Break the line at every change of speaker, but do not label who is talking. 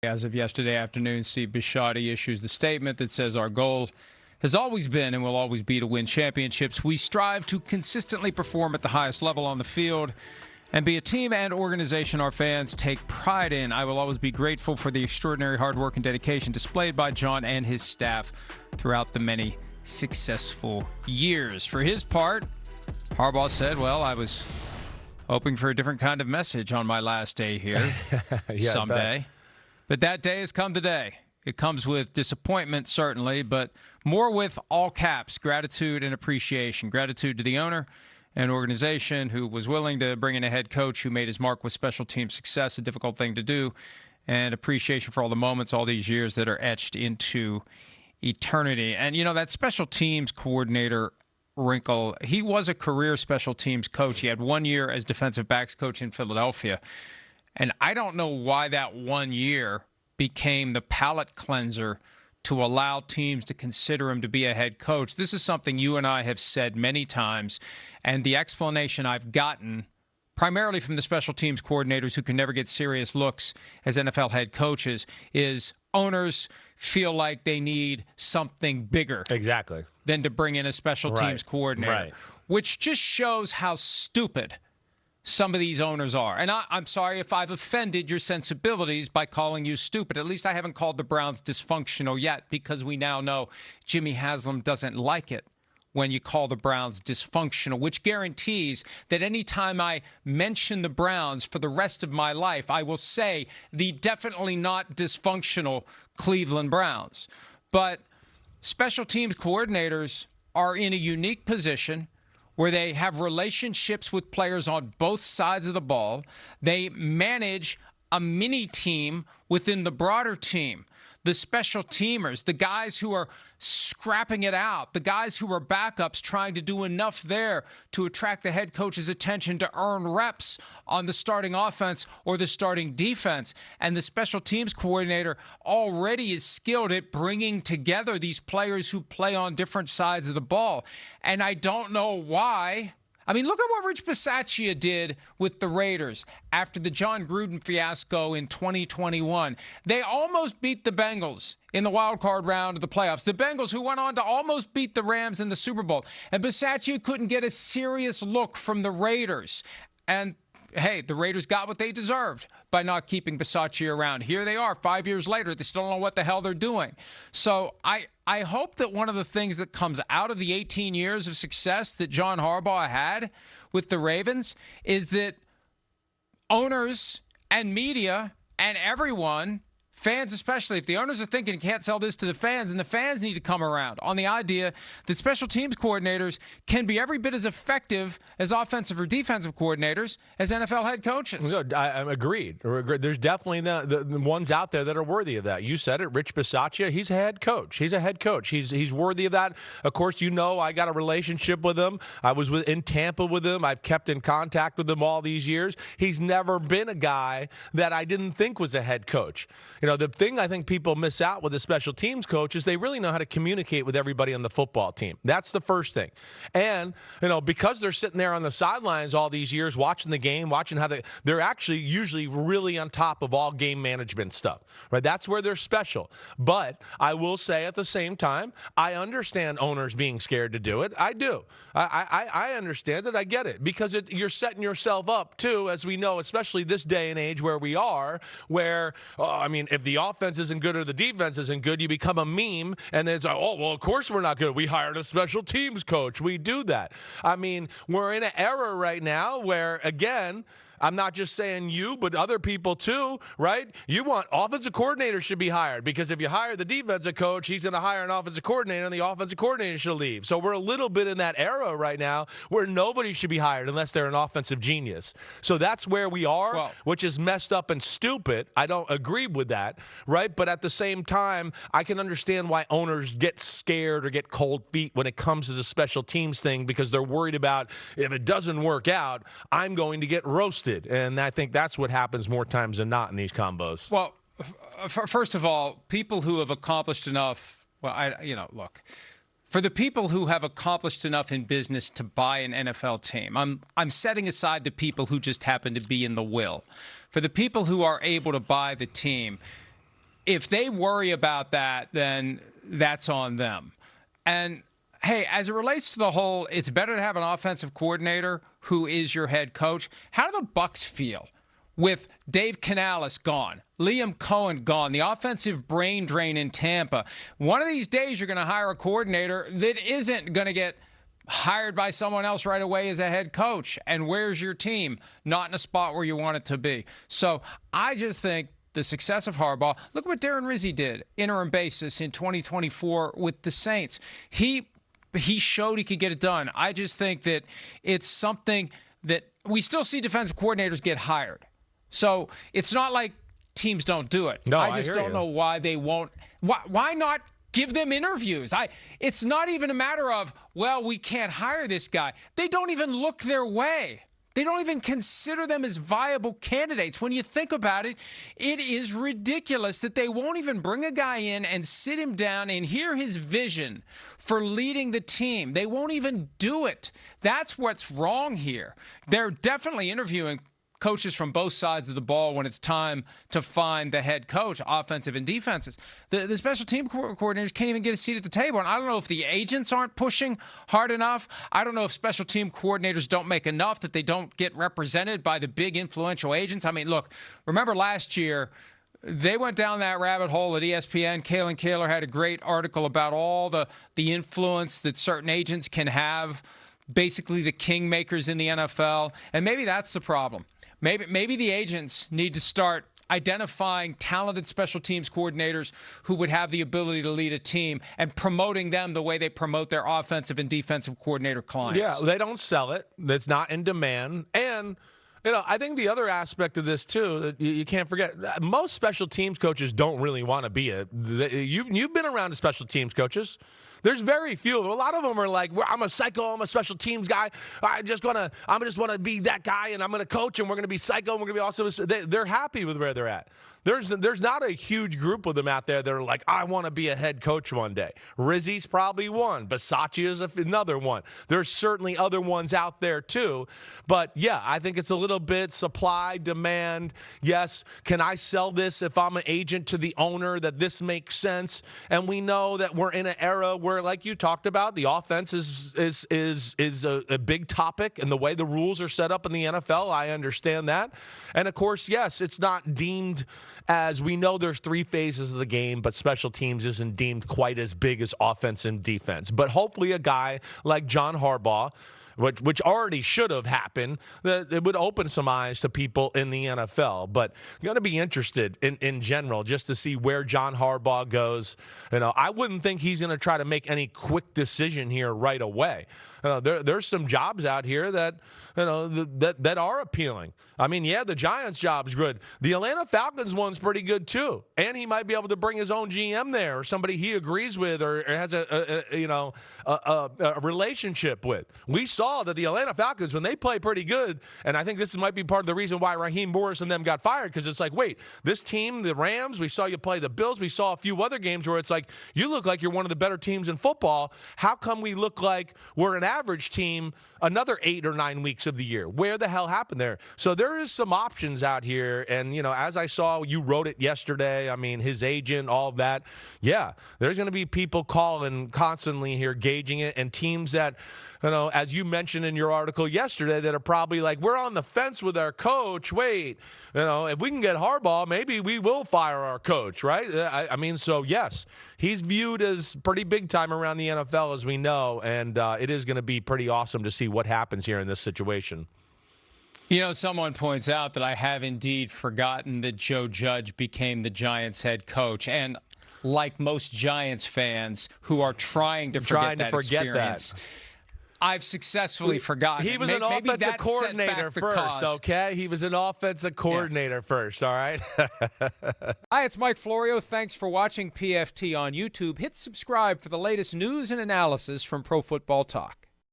As of yesterday afternoon, Steve Bisciotti issues the statement that says our goal has always been and will always be to win championships. We strive to consistently perform at the highest level on the field and be a team and organization our fans take pride in. I will always be grateful for the extraordinary hard work and dedication displayed by John and his staff throughout the many successful years. For his part, Harbaugh said, well, I was hoping for a different kind of message on my last day here someday. But that day has come today. It comes with disappointment, certainly, but more with all caps, gratitude and appreciation. Gratitude to the owner and organization who was willing to bring in a head coach who made his mark with special team success, a difficult thing to do, and appreciation for all the moments all these years that are etched into eternity. And, you know, that special teams coordinator wrinkle, he was a career special teams coach. He had 1 year as defensive backs coach in Philadelphia. And I don't know why that 1 year became the palate cleanser to allow teams to consider him to be a head coach. This is something you and I have said many times, and the explanation I've gotten primarily from the special teams coordinators who can never get serious looks as NFL head coaches is owners feel like they need something bigger than to bring in a special teams coordinator, which just shows how stupid some of these owners are. And I'm sorry if I've offended your sensibilities by calling you stupid. At least I haven't called the Browns dysfunctional yet, because we now know Jimmy Haslam doesn't like it when you call the Browns dysfunctional, which guarantees that any time I mention the Browns for the rest of my life, I will say the definitely not dysfunctional Cleveland Browns. But special teams coordinators are in a unique position where they have relationships with players on both sides of the ball. They manage a mini team within the broader team. The special teamers, the guys who are scrapping it out, the guys who are backups trying to do enough there to attract the head coach's attention to earn reps on the starting offense or the starting defense. And the special teams coordinator already is skilled at bringing together these players who play on different sides of the ball. And I don't know why. I mean, look at what Rich Bisaccia did with the Raiders after the John Gruden fiasco in 2021. They almost beat the Bengals in the wild card round of the playoffs. The Bengals, who went on to almost beat the Rams in the Super Bowl. And Bisaccia couldn't get a serious look from the Raiders. And hey, the Raiders got what they deserved by not keeping Bisaccia around. Here they are 5 years later. They still don't know what the hell they're doing. So I hope that one of the things that comes out of the 18 years of success that John Harbaugh had with the Ravens is that owners and media and everyone, fans especially, if the owners are thinking can't sell this to the fans, then the fans need to come around on the idea that special teams coordinators can be every bit as effective as offensive or defensive coordinators as NFL head coaches.
No, I'm agreed. There's definitely the ones out there that are worthy of that. You said it, Rich Bisaccia, he's a head coach. He's a head coach. He's worthy of that. Of course, you know I got a relationship with him. I was in Tampa with him. I've kept in contact with him all these years. He's never been a guy that I didn't think was a head coach. You know, the thing I think people miss out with a special teams coach is they really know how to communicate with everybody on the football team. That's the first thing. And, you know, because they're sitting there on the sidelines all these years watching the game, watching how they're actually usually really on top of all game management stuff, right? That's where they're special. But I will say at the same time, I understand owners being scared to do it. I do. I understand it. I get it. Because you're setting yourself up, too, as we know, especially this day and age where we are, where, if the offense isn't good or the defense isn't good, you become a meme, and then it's like, oh, well, of course we're not good. We hired a special teams coach. We do that. I mean, we're in an era right now where, again, I'm not just saying you, but other people too, right? You want offensive coordinators should be hired, because if you hire the defensive coach, he's going to hire an offensive coordinator, and the offensive coordinator should leave. So we're a little bit in that era right now where nobody should be hired unless they're an offensive genius. So that's where we are, which is messed up and stupid. I don't agree with that, right? But at the same time, I can understand why owners get scared or get cold feet when it comes to the special teams thing, because they're worried about, if it doesn't work out, I'm going to get roasted. And I think that's what happens more times than not in these combos.
Well, first of all, people who have accomplished enough, look, for the people who have accomplished enough in business to buy an NFL team, I'm setting aside the people who just happen to be in the will. For the people who are able to buy the team, if they worry about that, then that's on them. And hey, as it relates to the whole, it's better to have an offensive coordinator who is your head coach. How do the Bucs feel with Dave Canales gone, Liam Cohen gone, the offensive brain drain in Tampa? One of these days, you're going to hire a coordinator that isn't going to get hired by someone else right away as a head coach. And where's your team? Not in a spot where you want it to be. So I just think the success of Harbaugh, look what Darren Rizzi did, interim basis in 2024 with the Saints. He showed he could get it done. I just think that it's something that we still see defensive coordinators get hired. So it's not like teams don't do it.
No,
I just don't know why they won't. Why not give them interviews? It's not even a matter of, well, we can't hire this guy. They don't even look their way. They don't even consider them as viable candidates. When you think about it, it is ridiculous that they won't even bring a guy in and sit him down and hear his vision for leading the team. They won't even do it. That's what's wrong here. They're definitely interviewing coaches from both sides of the ball when it's time to find the head coach, offensive and defenses. The special team coordinators can't even get a seat at the table. And I don't know if the agents aren't pushing hard enough. I don't know if special team coordinators don't make enough, that they don't get represented by the big influential agents. I mean, look, remember last year, they went down that rabbit hole at ESPN. Kalen Kaler had a great article about all the influence that certain agents can have, basically the kingmakers in the NFL. And maybe that's the problem. Maybe the agents need to start identifying talented special teams coordinators who would have the ability to lead a team and promoting them the way they promote their offensive and defensive coordinator clients.
Yeah, they don't sell it. That's not in demand. And, I think the other aspect of this, too, that you can't forget, most special teams coaches don't really want to be you've been around the special teams coaches. There's very few. A lot of them are like, I'm a psycho, I'm a special teams guy. I just want to be that guy, and I'm going to coach, and we're going to be psycho, and we're going to be awesome. They're happy with where they're at. There's not a huge group of them out there that are like, I want to be a head coach one day. Rizzi's probably one. Bisaccia is another one. There's certainly other ones out there too. But yeah, I think it's a little bit supply, demand. Yes, can I sell this if I'm an agent to the owner that this makes sense? And we know that we're in an era where, like you talked about, the offense is a big topic, and the way the rules are set up in the NFL, I understand that. And of course, yes, it's not deemed, as we know there's three phases of the game, but special teams isn't deemed quite as big as offense and defense. But hopefully a guy like John Harbaugh, which already should have happened, that it would open some eyes to people in the NFL. But I'm going to be interested in general just to see where John Harbaugh goes. I wouldn't think he's going to try to make any quick decision here right away. There's some jobs out here that that are appealing. I mean, yeah, the Giants job's good. The Atlanta Falcons one's pretty good too, and he might be able to bring his own GM there, or somebody he agrees with, or has a relationship with. We saw that the Atlanta Falcons, when they play pretty good, and I think this might be part of the reason why Raheem Morris and them got fired, because it's like, wait, this team, the Rams, we saw you play the Bills, we saw a few other games where it's like, you look like you're one of the better teams in football. How come we look like we're an average team another 8 or 9 weeks of the year? Where the hell happened there? So there is some options out here, and as I saw, you wrote it yesterday, I mean, his agent, all of that, yeah, there's going to be people calling constantly here, gauging it, and teams that, as you mentioned in your article yesterday, that are probably like, we're on the fence with our coach. Wait, if we can get Harbaugh, maybe we will fire our coach, right? I mean, so yes, he's viewed as pretty big time around the NFL, as we know, and it is going to be pretty awesome to see what happens here in this situation.
Someone points out that I have indeed forgotten that Joe Judge became the Giants head coach, and like most Giants fans who are trying to forget that experience, I've successfully forgotten.
He was an offensive coordinator first, okay? He was an offensive coordinator first, all right?
Hi, it's Mike Florio. Thanks for watching PFT on YouTube. Hit subscribe for the latest news and analysis from Pro Football Talk.